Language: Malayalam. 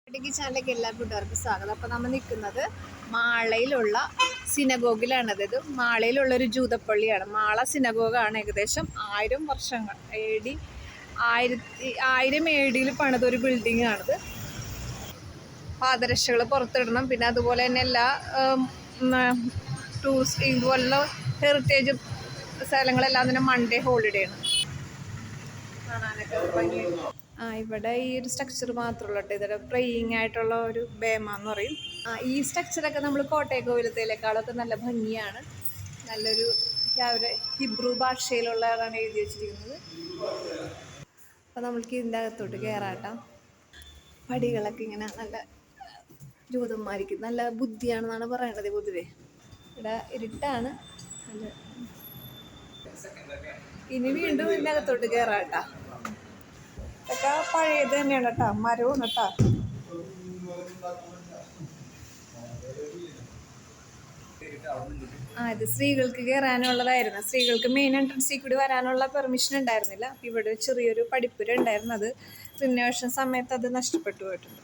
ഇടുക്കി ചാനലിലേക്ക് എല്ലാ കൂട്ടുകാർക്കും സ്വാഗതം. അപ്പോൾ നമ്മൾ നിൽക്കുന്നത് മാളയിലുള്ള സിനഗോഗിലാണത്. ഇത് മാളയിലുള്ളൊരു ജൂതപ്പള്ളിയാണ്. മാള സിനഗോഗാണ്. ഏകദേശം 1000 വർഷങ്ങൾ AD 1000 AD പണിതൊരു ബിൽഡിംഗ് ആണിത്. പാദരക്ഷകൾ പുറത്തിടണം. പിന്നെ അതുപോലെ തന്നെ എല്ലാ ടൂറിസ്റ്റ് ഇതുപോലുള്ള ഹെറിറ്റേജ് സ്ഥലങ്ങളെല്ലാം തന്നെ മൺഡേ ഹോളിഡേ ആണ്. കാണാനൊക്കെ ഭംഗിയായിട്ട്. ഇവിടെ ഈ ഒരു സ്ട്രക്ചർ മാത്രമല്ല കേട്ടോ. ഇതൊരു പ്രേയിങ് ആയിട്ടുള്ള ഒരു ബേമ എന്ന് പറയും. ഈ സ്ട്രക്ചറൊക്കെ നമ്മൾ കോട്ടയം കോവിലത്തേക്കാളൊക്കെ നല്ല ഭംഗിയാണ്. നല്ലൊരു ഹിബ്രു ഭാഷയിലുള്ളതാണ് എഴുതി വെച്ചിരിക്കുന്നത്. അപ്പോൾ നമ്മൾക്ക് ഇതിൻ്റെ അകത്തോട്ട് കയറാട്ടാം. പടികളൊക്കെ ഇങ്ങനെ നല്ല ജൂതന്മാർക്ക് നല്ല ബുദ്ധിയാണെന്നാണ് പറയേണ്ടത് പൊതുവേ. ഇവിടെ ഇരുട്ടാണ്. ഇനി വീണ്ടും ഇതിൻ്റെ അകത്തോട്ട് കയറാട്ടാ. ഇതൊക്കെ പഴയത് തന്നെയാണ് കേട്ടോ. മരവും കേട്ടോ. ഇത് സ്ത്രീകൾക്ക് കയറാനുള്ളതായിരുന്നു. സ്ത്രീകൾക്ക് മെയിൻ എൻട്രൻസിൽ കൂടി വരാനുള്ള പെർമിഷൻ ഉണ്ടായിരുന്നില്ല. അപ്പം ഇവിടെ ചെറിയൊരു പഠിപ്പുര ഉണ്ടായിരുന്നു. അത് റിനോവേഷൻ സമയത്ത് അത് നഷ്ടപ്പെട്ടു പോയിട്ടുണ്ട്.